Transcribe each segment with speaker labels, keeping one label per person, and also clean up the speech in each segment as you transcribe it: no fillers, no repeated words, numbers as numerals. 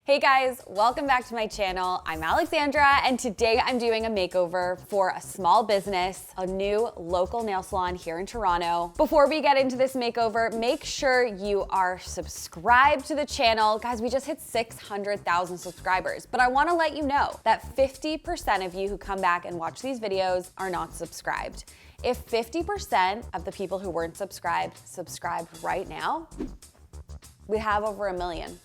Speaker 1: Hey guys, welcome back to my channel. I'm Alexandra, and today I'm doing a makeover for a small business, a new local nail salon here in Toronto. Before we get into this makeover, make sure you are subscribed to the channel. Guys, we just hit 600,000 subscribers, but I wanna let you know that 50% of you who come back and watch these videos are not subscribed. If 50% of the people who weren't subscribed right now, we have over a million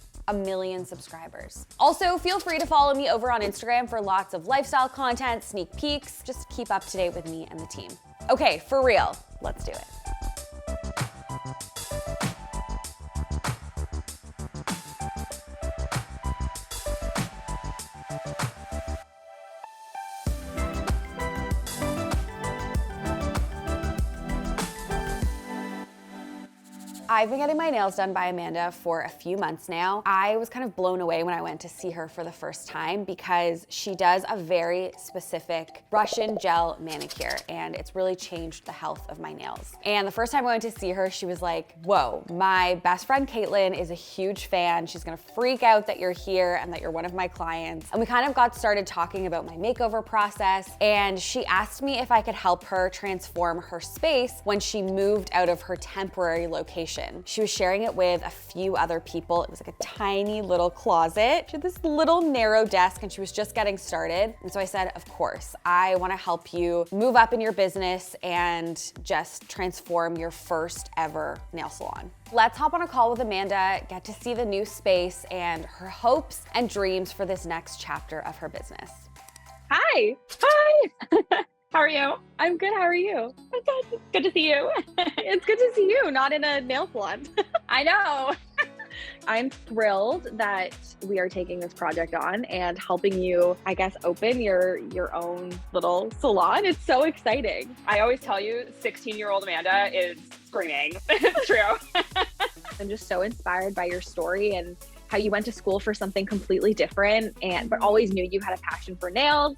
Speaker 1: subscribers. Also, feel free to follow me over on Instagram for lots of lifestyle content, sneak peeks, just keep up to date with me and the team. Okay, for real, let's do it. I've been getting my nails done by Amanda for a few months now. I was kind of blown away when I went to see her for the first time because she does a very specific Russian gel manicure, and it's really changed the health of my nails. And the first time I went to see her, she was like, whoa, my best friend Caitlin is a huge fan. She's gonna freak out that you're here and that you're one of my clients. And we kind of got started talking about my makeover process, and she asked me if I could help her transform her space when she moved out of her temporary location. She was sharing it with a few other people. It was like a tiny little closet. She had this little narrow desk and she was just getting started. And so I said, of course, I wanna help you move up in your business and just transform your first ever nail salon. Let's hop on a call with Amanda, get to see the new space and her hopes and dreams for this next chapter of her business.
Speaker 2: Hi. Hi. How are you? I'm good. How are you? I'm good. It's good to see you. It's good to see you, not in a nail salon. I know. I'm thrilled that we are taking this project on and helping you, I guess, open your own little salon. It's so exciting. I always tell you, 16-year-old Amanda is screaming. It's true. I'm just so inspired by your story and how you went to school for something completely different but always knew you had a passion for nails,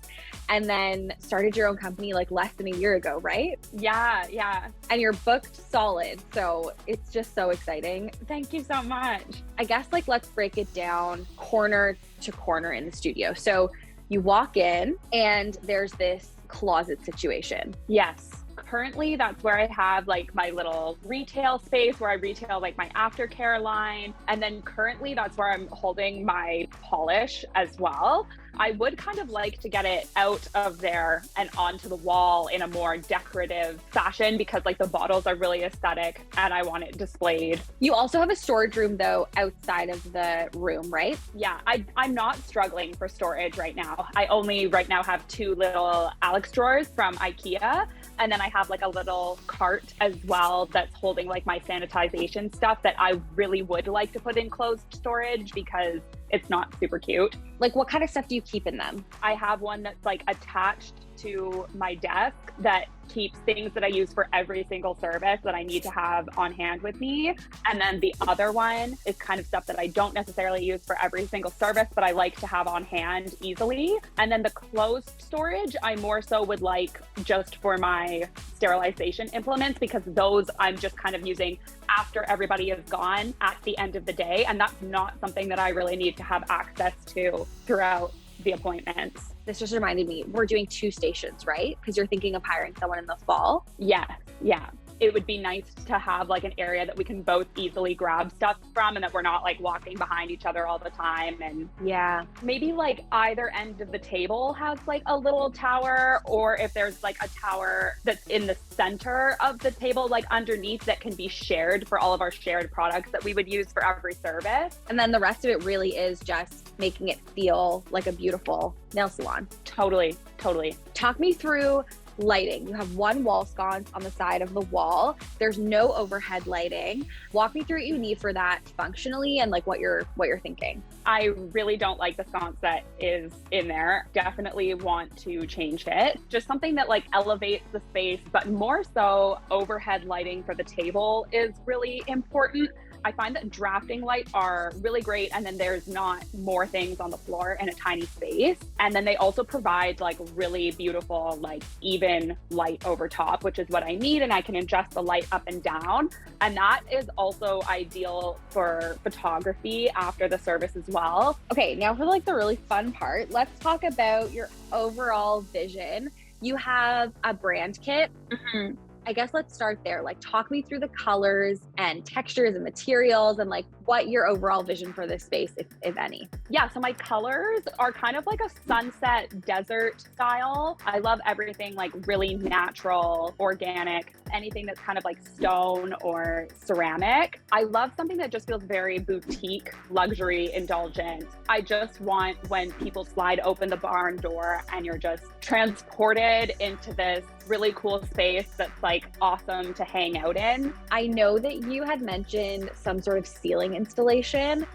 Speaker 2: and then started your own company like less than a year ago, right?
Speaker 1: Yeah.
Speaker 2: And you're booked solid. So it's just so exciting.
Speaker 1: Thank you so much.
Speaker 2: I guess let's break it down corner to corner in the studio. So you walk in and there's this closet situation.
Speaker 1: Yes. Currently, that's where I have like my little retail space where I retail like my aftercare line. And then currently that's where I'm holding my polish as well. I would kind of like to get it out of there and onto the wall in a more decorative fashion because like the bottles are really aesthetic and I want it displayed.
Speaker 2: You also have a storage room though outside of the room, right?
Speaker 1: Yeah, I'm not struggling for storage right now. I only right now have two little Alex drawers from IKEA. And then I have like a little cart as well that's holding like my sanitization stuff that I really would like to put in closed storage because it's not super cute.
Speaker 2: Like what kind of stuff do you keep in them?
Speaker 1: I have one that's like attached to my desk that keeps things that I use for every single service that I need to have on hand with me. And then the other one is kind of stuff that I don't necessarily use for every single service, but I like to have on hand easily. And then the closed storage, I more so would like just for my sterilization implements because those I'm just kind of using after everybody is gone at the end of the day. And that's not something that I really need to have access to throughout the appointments.
Speaker 2: This just reminded me, we're doing 2 stations, right? Because you're thinking of hiring someone in the fall.
Speaker 1: Yeah. It would be nice to have like an area that we can both easily grab stuff from and that we're not like walking behind each other all the time. And
Speaker 2: yeah,
Speaker 1: maybe like either end of the table has like a little tower, or if there's like a tower that's in the center of the table, like underneath, that can be shared for all of our shared products that we would use for every service.
Speaker 2: And then the rest of it really is just making it feel like a beautiful nail salon.
Speaker 1: Totally.
Speaker 2: Talk me through lighting. You have one wall sconce on the side of the wall. There's no overhead lighting. Walk me through what you need for that functionally and like what you're thinking.
Speaker 1: I really don't like the sconce that is in there. Definitely want to change it. Just something that like elevates the space, but more so overhead lighting for the table is really important.
Speaker 2: I find that drafting lights are really great, and then there's not more things on the floor in a tiny space. And then they also provide like really beautiful, like even light over top, which is what I need. And I can adjust the light up and down. And that is also ideal for photography after the service as well.
Speaker 3: Okay, now for like the really fun part, let's talk about your overall vision. You have a brand kit. I guess let's start there. Like, talk me through the colors and textures and materials and like what your overall vision for this space, if any.
Speaker 2: Yeah, so my colors are kind of like a sunset desert style. I love everything like really natural, organic, anything that's kind of like stone or ceramic. I love something that just feels very boutique, luxury, indulgent. I just want when people slide open the barn door and you're just transported into this really cool space that's like awesome to hang out in.
Speaker 3: I know that you had mentioned some sort of ceiling installation.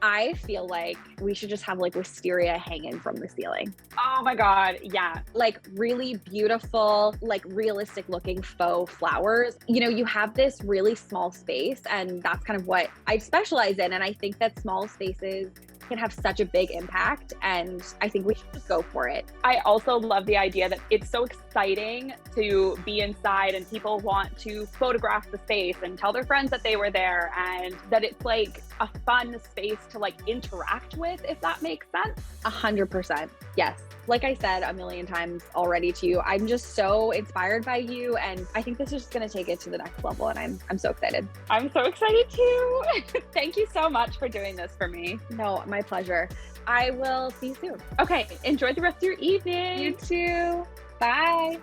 Speaker 3: I feel like we should just have like wisteria hanging from the ceiling.
Speaker 2: Oh my God, yeah.
Speaker 3: Like really beautiful, like realistic looking faux flowers. You know, you have this really small space, and that's kind of what I specialize in. And I think that small spaces can have such a big impact, and I think we should just go for it.
Speaker 2: I also love the idea that it's so exciting to be inside and people want to photograph the space and tell their friends that they were there, and that it's like a fun space to like interact with, if that makes sense.
Speaker 3: 100%. Yes. Like I said a million times already to you, I'm just so inspired by you, and I think this is just going to take it to the next level, and I'm so excited.
Speaker 2: I'm so excited too. Thank you so much for doing this for me.
Speaker 3: No, my pleasure. I will see you soon.
Speaker 2: Okay, enjoy the rest of your evening.
Speaker 3: You too. Bye.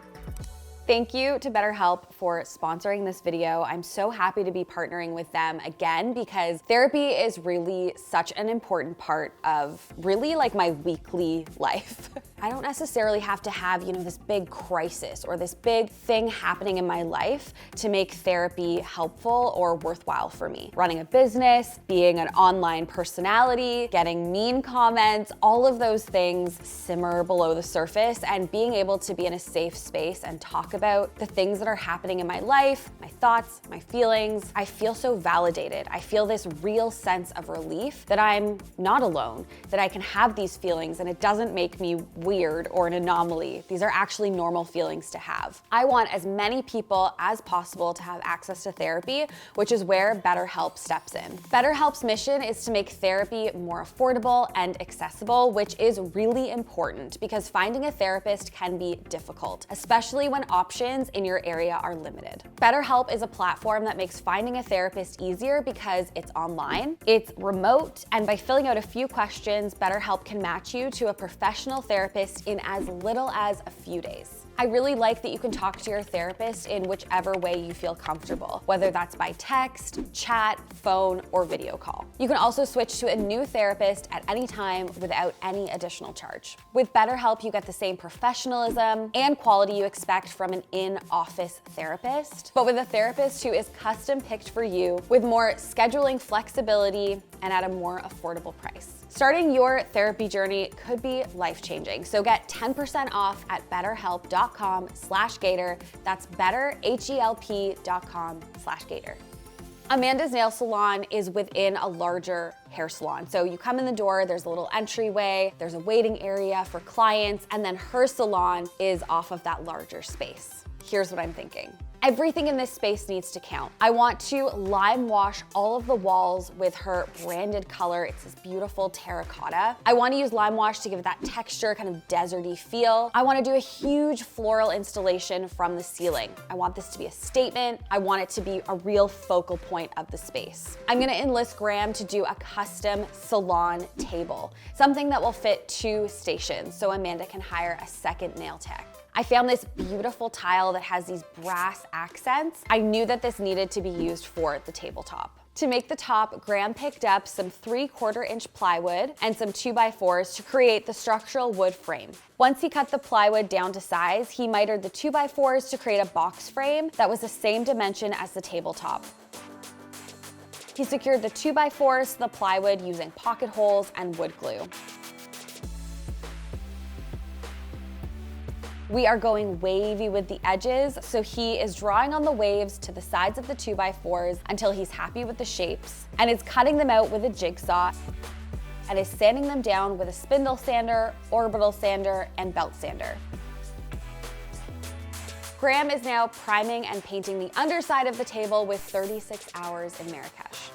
Speaker 1: Thank you to BetterHelp for sponsoring this video. I'm so happy to be partnering with them again because therapy is really such an important part of really like my weekly life. I don't necessarily have to have, this big crisis or this big thing happening in my life to make therapy helpful or worthwhile for me. Running a business, being an online personality, getting mean comments, all of those things simmer below the surface, and being able to be in a safe space and talk about the things that are happening in my life, my thoughts, my feelings, I feel so validated. I feel this real sense of relief that I'm not alone, that I can have these feelings and it doesn't make me weird or an anomaly. These are actually normal feelings to have. I want as many people as possible to have access to therapy, which is where BetterHelp steps in. BetterHelp's mission is to make therapy more affordable and accessible, which is really important because finding a therapist can be difficult, especially when options in your area are limited. BetterHelp is a platform that makes finding a therapist easier because it's online, it's remote, and by filling out a few questions, BetterHelp can match you to a professional therapist in as little as a few days. I really like that you can talk to your therapist in whichever way you feel comfortable, whether that's by text, chat, phone, or video call. You can also switch to a new therapist at any time without any additional charge. With BetterHelp, you get the same professionalism and quality you expect from an in-office therapist, but with a therapist who is custom picked for you with more scheduling flexibility and at a more affordable price. Starting your therapy journey could be life-changing, so get 10% off at betterhelp.com/gator. That's betterhelp.com/gator. Amanda's Nail Salon is within a larger hair salon. So you come in the door, there's a little entryway, there's a waiting area for clients, and then her salon is off of that larger space. Here's what I'm thinking. Everything in this space needs to count. I want to lime wash all of the walls with her branded color. It's this beautiful terracotta. I want to use lime wash to give it that texture, kind of deserty feel. I want to do a huge floral installation from the ceiling. I want this to be a statement. I want it to be a real focal point of the space. I'm going to enlist Graham to do a custom salon table, something that will fit 2 stations so Amanda can hire a second nail tech. I found this beautiful tile that has these brass accents. I knew that this needed to be used for the tabletop. To make the top, Graham picked up some 3/4 inch plywood and some 2x4s to create the structural wood frame. Once he cut the plywood down to size, he mitered the 2x4s to create a box frame that was the same dimension as the tabletop. He secured the 2x4s to the plywood using pocket holes and wood glue. We are going wavy with the edges, so he is drawing on the waves to the sides of the 2x4s until he's happy with the shapes, and is cutting them out with a jigsaw, and is sanding them down with a spindle sander, orbital sander, and belt sander. Graham is now priming and painting the underside of the table with 36 hours in Marrakesh.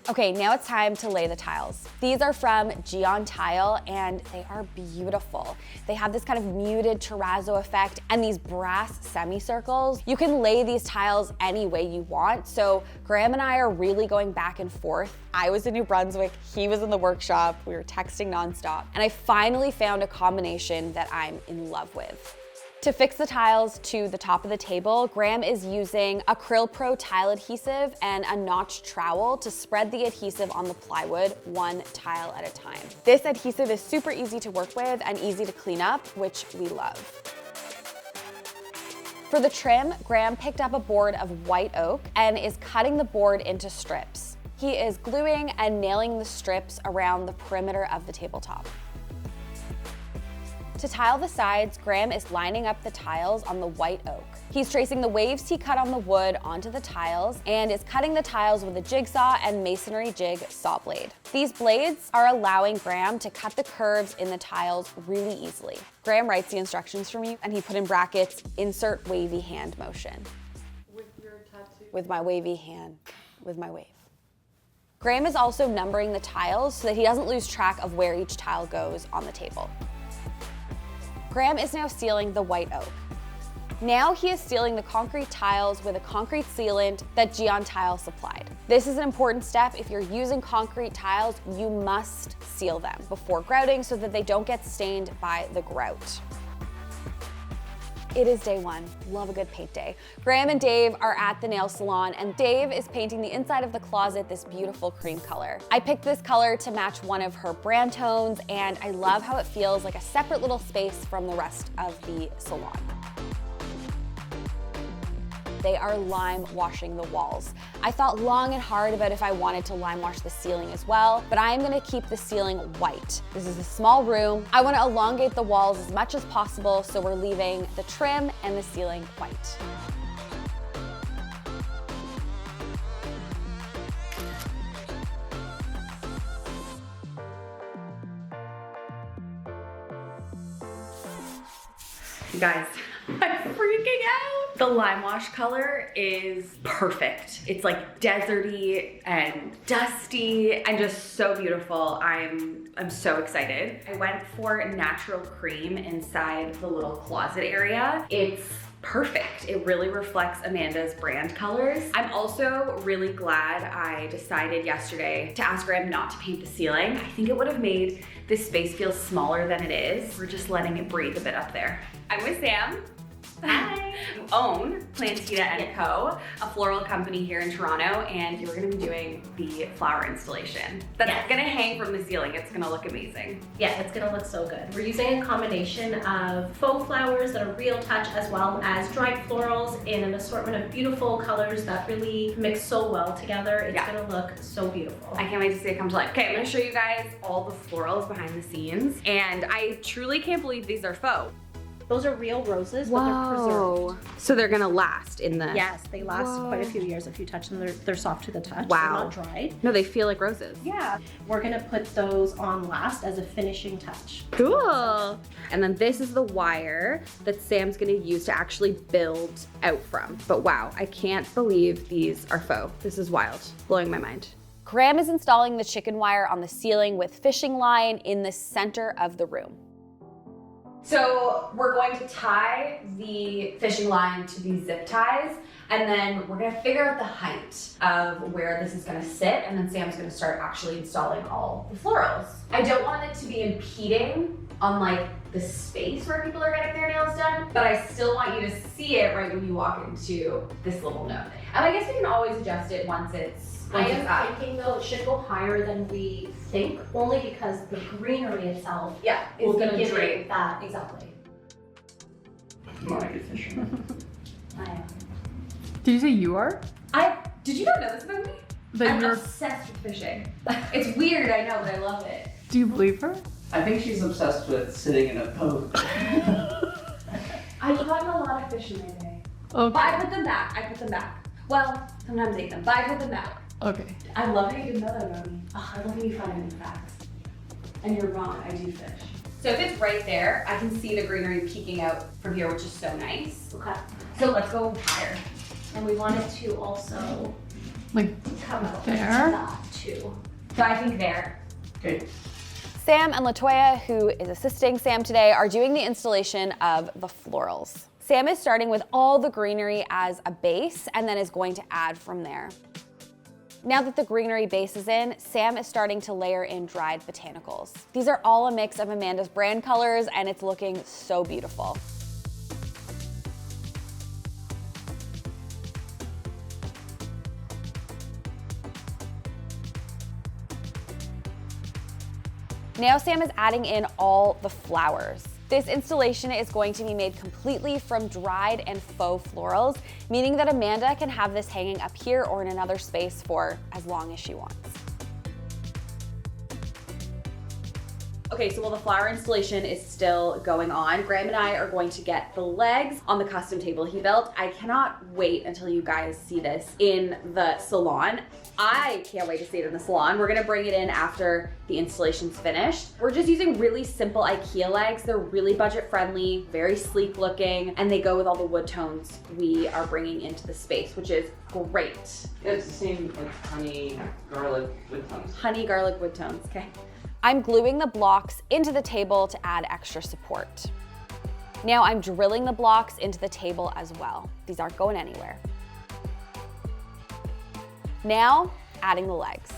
Speaker 1: Okay, now it's time to lay the tiles. These are from Gion Tile and they are beautiful. They have this kind of muted terrazzo effect and these brass semicircles. You can lay these tiles any way you want, so Graham and I are really going back and forth. I was in New Brunswick, he was in the workshop, we were texting nonstop, and I finally found a combination that I'm in love with. To fix the tiles to the top of the table, Graham is using Acryl Pro tile adhesive and a notch trowel to spread the adhesive on the plywood one tile at a time. This adhesive is super easy to work with and easy to clean up, which we love. For the trim, Graham picked up a board of white oak and is cutting the board into strips. He is gluing and nailing the strips around the perimeter of the tabletop. To tile the sides, Graham is lining up the tiles on the white oak. He's tracing the waves he cut on the wood onto the tiles and is cutting the tiles with a jigsaw and masonry jig saw blade. These blades are allowing Graham to cut the curves in the tiles really easily. Graham writes the instructions for me and he put in brackets, insert wavy hand motion.
Speaker 4: With your tattoo?
Speaker 1: With my wavy hand, with my wave. Graham is also numbering the tiles so that he doesn't lose track of where each tile goes on the table. Graham is now sealing the white oak. Now he is sealing the concrete tiles with a concrete sealant that Gion Tile supplied. This is an important step. If you're using concrete tiles, you must seal them before grouting so that they don't get stained by the grout. It is day one. Love a good paint day. Graham and Dave are at the nail salon and Dave is painting the inside of the closet this beautiful cream color. I picked this color to match one of her brand tones and I love how it feels like a separate little space from the rest of the salon. They are lime washing the walls. I thought long and hard about if I wanted to lime wash the ceiling as well, but I am gonna keep the ceiling white. This is a small room. I wanna elongate the walls as much as possible, so we're leaving the trim and the ceiling white.
Speaker 4: You guys, I'm freaking out. The lime wash color is perfect. It's like deserty and dusty and just so beautiful. I'm so excited. I went for natural cream inside the little closet area. It's perfect. It really reflects Amanda's brand colors. I'm also really glad I decided yesterday to ask Graham not to paint the ceiling. I think it would have made this space feel smaller than it is. We're just letting it breathe a bit up there. I'm with Sam. Hi. You own Plantita & Co., a floral company here in Toronto, and you're gonna be doing the flower installation. That's gonna hang from the ceiling. It's gonna look amazing.
Speaker 5: Yeah, it's gonna look so good. We're using a combination of faux flowers that are real touch as well as dried florals in an assortment of beautiful colors that really mix so well together. It's gonna look so beautiful.
Speaker 4: I can't wait to see it come to life. Okay, I'm gonna show you guys all the florals behind the scenes, and I truly can't believe these are faux.
Speaker 5: Those are real roses, but they're preserved.
Speaker 4: So they're gonna last in the...
Speaker 5: Yes, they last quite a few years if you touch them. They're soft to the touch.
Speaker 4: Wow.
Speaker 5: They're not dried.
Speaker 4: No, they feel like roses.
Speaker 5: Yeah. We're gonna put those on last as a finishing touch.
Speaker 4: Cool. And then this is the wire that Sam's gonna use to actually build out from. But wow, I can't believe these are faux. This is wild, blowing my mind.
Speaker 1: Graham is installing the chicken wire on the ceiling with fishing line in the center of the room. So we're going to tie the fishing line to these zip ties, and then we're gonna figure out the height of where this is gonna sit, and then Sam's gonna start actually installing all the florals. I don't want it to be impeding on like the space where people are getting their nails done, but I still want you to see it right when you walk into this little nook. And I guess we can always adjust it once it's
Speaker 5: I am thinking though it should go higher than we think, only because the greenery itself
Speaker 1: is
Speaker 5: will
Speaker 1: gonna
Speaker 5: give
Speaker 1: drape.
Speaker 5: it that exactly.
Speaker 6: Did you say you are?
Speaker 1: Did you not know this about me?
Speaker 6: That
Speaker 1: I'm
Speaker 6: you're.
Speaker 1: obsessed with fishing. It's weird, I know, but I love it.
Speaker 6: Do you believe her?
Speaker 7: I think she's obsessed with sitting in a pose.
Speaker 4: I've gotten a lot of fish in my day.
Speaker 6: Okay.
Speaker 4: But I put them back. Well, sometimes I eat them, but I put them back.
Speaker 6: Okay.
Speaker 4: I love how you didn't know that about me. Oh, I love how you find new facts. And you're wrong, I do fish. So if it's right there, I can see the greenery peeking out from here, which is so nice.
Speaker 5: Okay.
Speaker 4: So let's go higher.
Speaker 5: And we want it to also
Speaker 6: Like
Speaker 5: come out
Speaker 6: there?
Speaker 5: like that too.
Speaker 4: So I think there.
Speaker 7: Okay.
Speaker 1: Sam and Latoya, who is assisting Sam today, are doing the installation of the florals. Sam is starting with all the greenery as a base and then is going to add from there. Now that the greenery base is in, Sam is starting to layer in dried botanicals. These are all a mix of Amanda's brand colors and it's looking so beautiful. Now Sam is adding in all the flowers. This installation is going to be made completely from dried and faux florals, meaning that Amanda can have this hanging up here or in another space for as long as she wants.
Speaker 4: Okay, so while the flower installation is still going on, Graham and I are going to get the legs on the custom table he built. I cannot wait until you guys see this in the salon. I can't wait to see it in the salon. We're gonna bring it in after the installation's finished. We're just using really simple IKEA legs. They're really budget friendly, very sleek looking, and they go with all the wood tones we are bringing into the space, which is great.
Speaker 7: It's the same like honey, garlic, wood tones.
Speaker 4: Honey garlic wood tones, okay.
Speaker 1: I'm gluing the blocks into the table to add extra support. Now I'm drilling the blocks into the table as well. These aren't going anywhere. Now, adding the legs.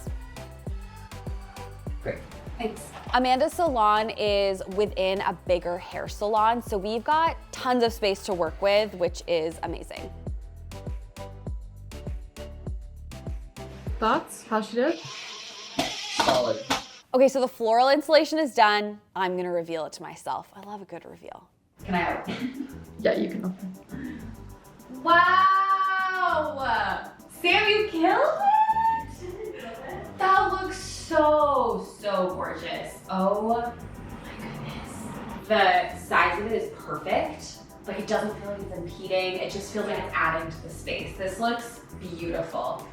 Speaker 7: Great.
Speaker 4: Thanks.
Speaker 1: Amanda's salon is within a bigger hair salon, so we've got tons of space to work with, which is amazing.
Speaker 6: Thoughts? How she did?
Speaker 7: Solid.
Speaker 1: Okay, so the floral installation is done. I'm gonna reveal it to myself. I love a good reveal.
Speaker 4: Can I open?
Speaker 6: Yeah, you can open.
Speaker 4: Wow! Sam, you killed it! That looks so gorgeous. Oh my goodness. The size of it is perfect. Like it doesn't feel like it's impeding. It just feels like it's adding to the space. This looks beautiful.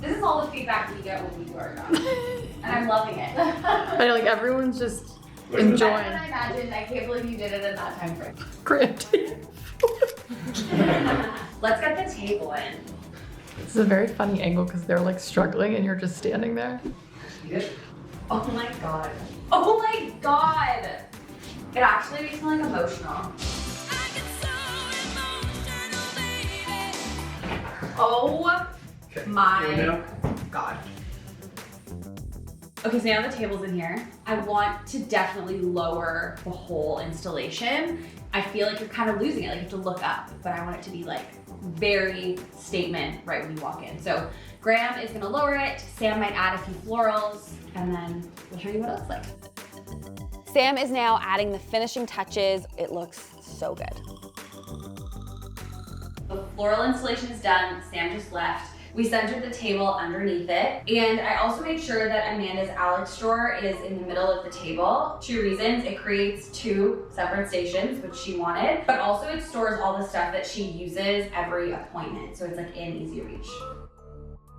Speaker 4: This is all the feedback we get when we do our job. And I'm loving it.
Speaker 6: But like everyone's just
Speaker 4: Better than
Speaker 6: enjoying.
Speaker 4: I imagined. I can't believe you did it in that time frame.
Speaker 6: Creative.
Speaker 4: Let's get the table in.
Speaker 6: This is a very funny angle because they're like struggling and you're just standing there.
Speaker 4: Oh my god. Oh my god! It actually makes me like emotional. Oh my god. Okay, so now the table's in here. I want to definitely lower the whole installation. I feel like you're kind of losing it, like you have to look up, but I want it to be like very statement right when you walk in. So Graham is gonna lower it, Sam might add a few florals, and then we'll show you what it looks like.
Speaker 1: Sam is now adding the finishing touches. It looks so good.
Speaker 4: The floral installation is done, Sam just left. We centered the table underneath it. And I also made sure that Amanda's Alex drawer is in the middle of the table. 2 reasons, it creates 2 separate stations, which she wanted, but also it stores all the stuff that she uses every appointment. So it's like in easy reach.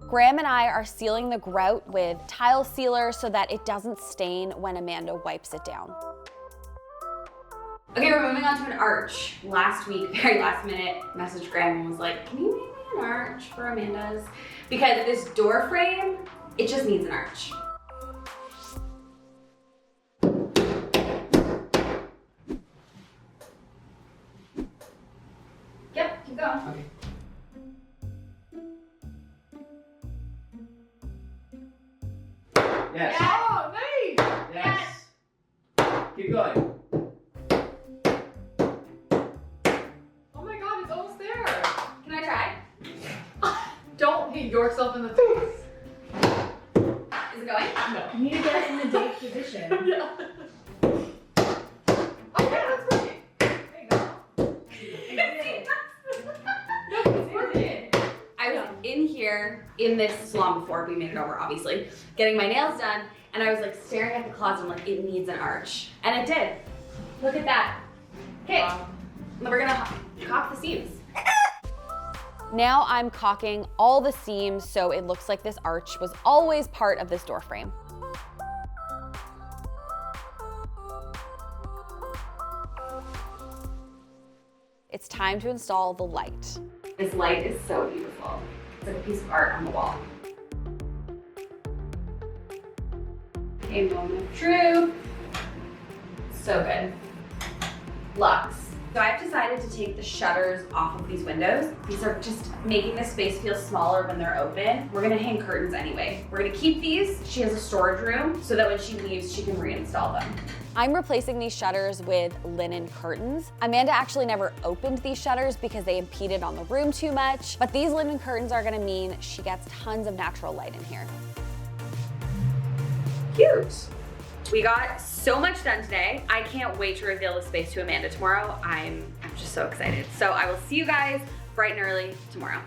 Speaker 1: Graham and I are sealing the grout with tile sealer so that it doesn't stain when Amanda wipes it down.
Speaker 4: Okay, we're moving on to an arch. Last week, very last minute, messaged Graham and was like, can you make me an arch for Amanda's? Because this door frame, it just needs an arch. Yep, keep going.
Speaker 7: Okay. Yes.
Speaker 4: Oh, nice!
Speaker 7: Yes. Keep going.
Speaker 6: Oh my god, it's almost there.
Speaker 4: Can I try?
Speaker 6: Don't hit yourself in the face.
Speaker 4: Is it going?
Speaker 6: No.
Speaker 5: You need to get it in the date position.
Speaker 6: Yeah. Oh yeah, that's working. There you go. No, it's working.
Speaker 4: I was in here in this salon before we made it over, obviously, getting my nails done,
Speaker 1: and I was like staring at the closet, I'm like, it needs an arch. And it did. Look at that. Okay, wow. We're gonna caulk the seams. Now I'm caulking all the seams so it looks like this arch was always part of this door frame. It's time to install the light. This light is so beautiful. It's like a piece of art on the wall. A moment of truth. So good. Lux. So I've decided to take the shutters off of these windows. These are just making the space feel smaller when they're open. We're gonna hang curtains anyway. We're gonna keep these. She has a storage room so that when she leaves, she can reinstall them. I'm replacing these shutters with linen curtains. Amanda actually never opened these shutters because they impeded on the room too much, but these linen curtains are gonna mean she gets tons of natural light in here. Cute. We got so much done today. I can't wait to reveal the space to Amanda tomorrow. I'm just so excited. So I will see you guys bright and early tomorrow.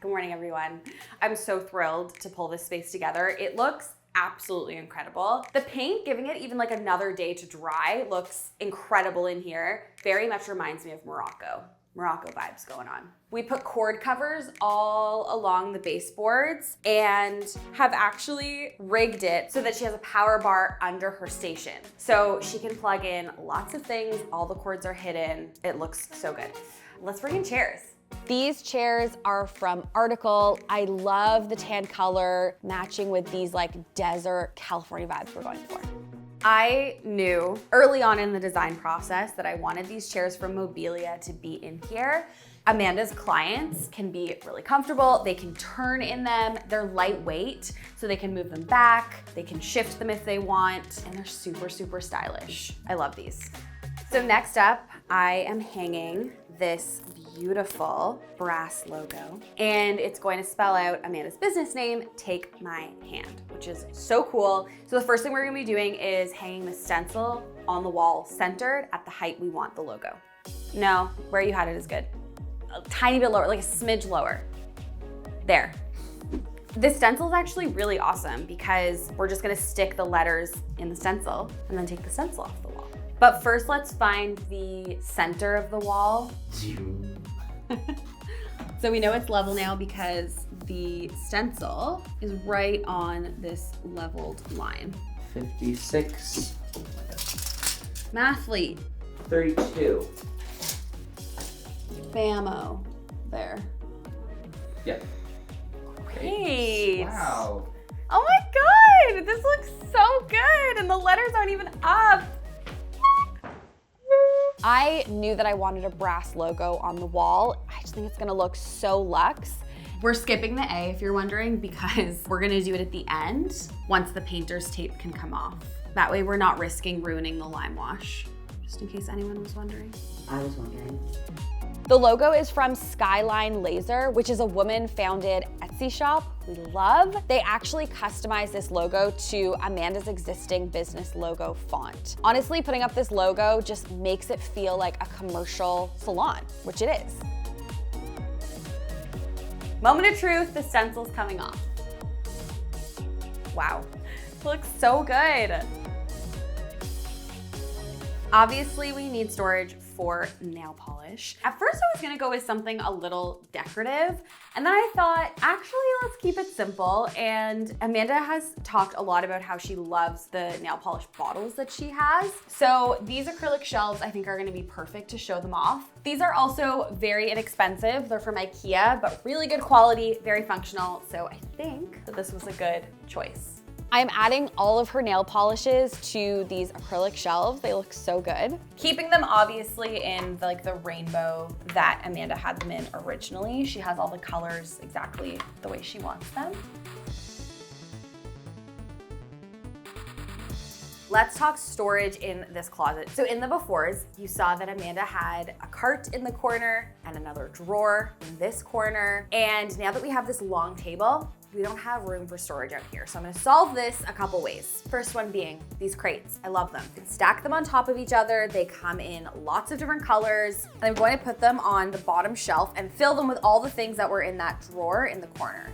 Speaker 1: Good morning, everyone. I'm so thrilled to pull this space together. It looks absolutely incredible. The paint, giving it even like another day to dry, looks incredible in here. Very much reminds me of Morocco vibes going on. We put cord covers all along the baseboards and have actually rigged it so that she has a power bar under her station. So she can plug in lots of things, all the cords are hidden. It looks so good. Let's bring in chairs. These chairs are from Article. I love the tan color matching with these like desert California vibes we're going for. I knew early on in the design process that I wanted these chairs from Mobilia to be in here. Amanda's clients can be really comfortable. They can turn in them. They're lightweight, so they can move them back. They can shift them if they want, and they're super, super stylish. I love these. So next up, I am hanging this beautiful brass logo, and it's going to spell out Amanda's business name, Take My Hand, which is so cool. So the first thing we're gonna be doing is hanging the stencil on the wall centered at the height we want the logo. No, where you had it is good. A tiny bit lower, like a smidge lower. There. This stencil is actually really awesome because we're just gonna stick the letters in the stencil and then take the stencil off the wall. But first, let's find the center of the wall. So we know it's level now because the stencil is right on this leveled line.
Speaker 7: 56.
Speaker 1: Mathlete.
Speaker 7: 32.
Speaker 1: Bammo. There.
Speaker 7: Yep.
Speaker 1: Great.
Speaker 7: Wow.
Speaker 1: Oh my God, this looks so good and the letters aren't even up. I knew that I wanted a brass logo on the wall. I just think it's gonna look so luxe. We're skipping the A if you're wondering because we're gonna do it at the end once the painter's tape can come off. That way we're not risking ruining the lime wash, just in case anyone was wondering.
Speaker 7: I was wondering.
Speaker 1: The logo is from Skyline Laser, which is a woman-founded Etsy shop we love. They actually customized this logo to Amanda's existing business logo font. Honestly, putting up this logo just makes it feel like a commercial salon, which it is. Moment of truth, the stencil's coming off. Wow, it looks so good. Obviously, we need storage for nail polish. At first, I was gonna go with something a little decorative, and then I thought, actually, let's keep it simple. And Amanda has talked a lot about how she loves the nail polish bottles that she has. So these acrylic shelves, I think, are gonna be perfect to show them off. These are also very inexpensive. They're from IKEA, but really good quality, very functional. So I think that this was a good choice. I'm adding all of her nail polishes to these acrylic shelves. They look so good. Keeping them obviously in the rainbow that Amanda had them in originally. She has all the colors exactly the way she wants them. Let's talk storage in this closet. So in the befores, you saw that Amanda had a cart in the corner and another drawer in this corner. And now that we have this long table, we don't have room for storage out here. So I'm gonna solve this a couple ways. First one being these crates. I love them. You can stack them on top of each other. They come in lots of different colors. And I'm going to put them on the bottom shelf and fill them with all the things that were in that drawer in the corner.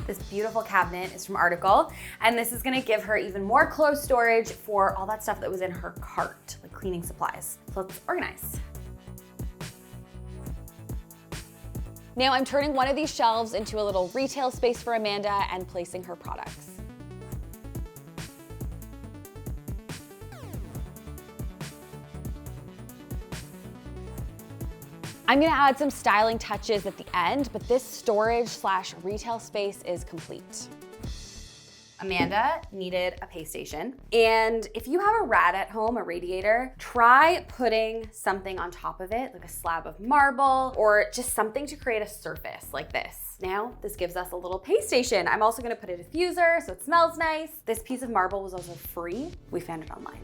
Speaker 1: This beautiful cabinet is from Article, and this is gonna give her even more clothes storage for all that stuff that was in her cart, like cleaning supplies. So let's organize. Now I'm turning one of these shelves into a little retail space for Amanda and placing her products. I'm gonna add some styling touches at the end, but this storage/retail space is complete. Amanda needed a pay station. And if you have a rad at home, a radiator, try putting something on top of it, like a slab of marble or just something to create a surface like this. Now, this gives us a little pay station. I'm also gonna put a diffuser so it smells nice. This piece of marble was also free. We found it online.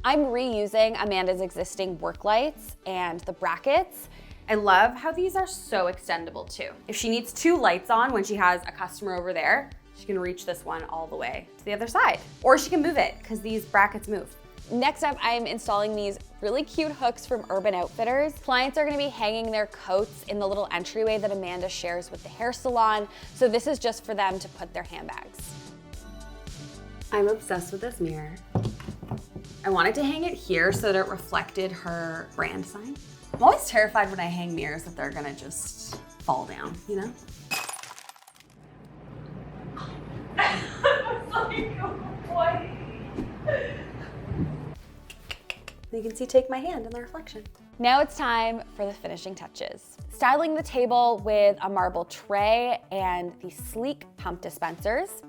Speaker 1: I'm reusing Amanda's existing work lights and the brackets. I love how these are so extendable too. If she needs 2 lights on when she has a customer over there, she can reach this one all the way to the other side. Or she can move it because these brackets move. Next up, I'm installing these really cute hooks from Urban Outfitters. Clients are gonna be hanging their coats in the little entryway that Amanda shares with the hair salon. So this is just for them to put their handbags. I'm obsessed with this mirror. I wanted to hang it here so that it reflected her brand sign. I'm always terrified when I hang mirrors that they're gonna just fall down, you know? You can see take my hand in the reflection. Now it's time for the finishing touches. Styling the table with a marble tray and these sleek pump dispensers.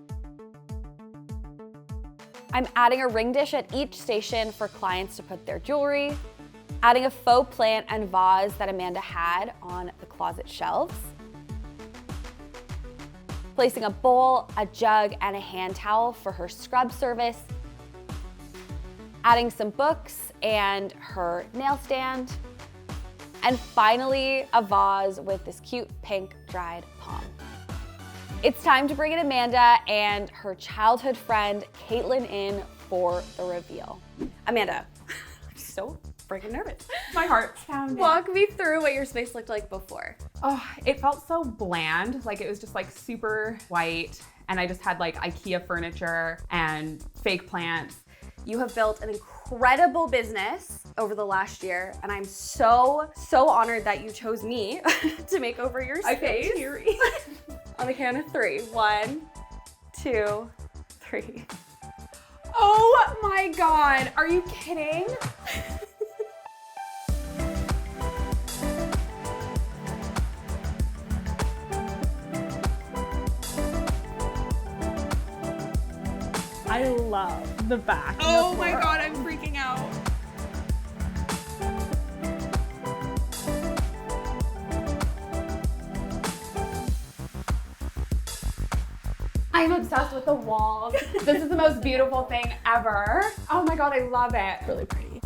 Speaker 1: I'm adding a ring dish at each station for clients to put their jewelry, adding a faux plant and vase that Amanda had on the closet shelves, placing a bowl, a jug, and a hand towel for her scrub service, adding some books and her nail stand, and finally a vase with this cute pink dried palm. It's time to bring in Amanda and her childhood friend, Caitlin, in for the reveal. Amanda, I'm so freaking nervous.
Speaker 8: My heart's pounding.
Speaker 1: Walk me through what your space looked like before.
Speaker 8: Oh, it felt so bland. Like it was just like super white. And I just had like IKEA furniture and fake plants.
Speaker 1: You have built an incredible business over the last year, and I'm so honored that you chose me to make over your space.
Speaker 8: I feel teary.
Speaker 1: On the count of 3. 1, 2, 3.
Speaker 8: Oh my God, are you kidding?
Speaker 2: I love the back.
Speaker 8: Oh my God, I'm freaking out. I'm obsessed with the walls. This is the most beautiful thing ever. Oh my God, I love it.
Speaker 2: Really pretty.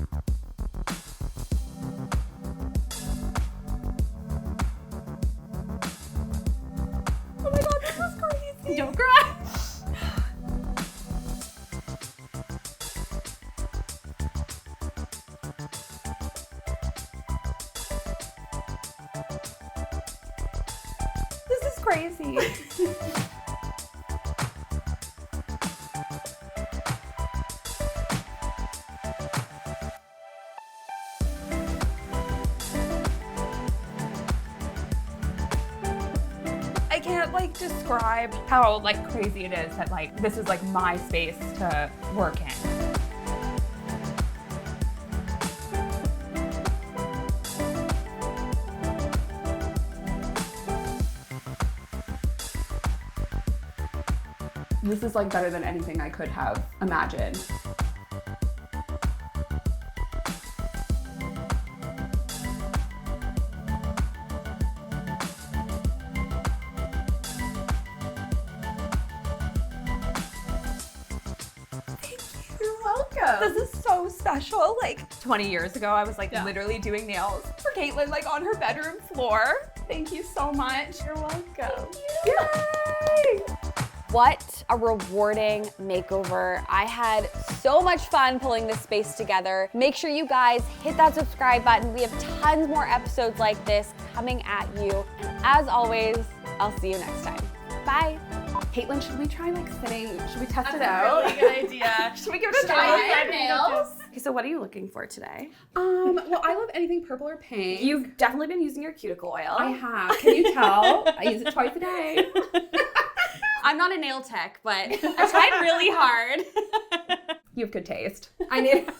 Speaker 8: Oh my God, this is crazy. Don't cry. This is crazy. I can't like describe how like crazy it is that like this is like my space to work in. This is like better than anything I could have imagined. You're welcome. This is so special. Like 20 years ago, I was like literally doing nails for Caitlin, like on her bedroom floor. Thank you so much. You're welcome. Thank you. Yay!
Speaker 1: What a rewarding makeover. I had so much fun pulling this space together. Make sure you guys hit that subscribe button. We have tons more episodes like this coming at you. And as always, I'll see you next time. Bye.
Speaker 8: Caitlin, should we try like sitting? Should we test it
Speaker 4: That's
Speaker 8: out?
Speaker 4: a really good idea.
Speaker 8: Should we give it a try?
Speaker 4: Okay, so what are you looking for today?
Speaker 8: Well, I love anything purple or pink.
Speaker 4: You've definitely been using your cuticle oil.
Speaker 8: I have. Can you tell? I use it twice a day.
Speaker 4: I'm not a nail tech, but I tried really hard.
Speaker 8: You have good taste.
Speaker 4: I need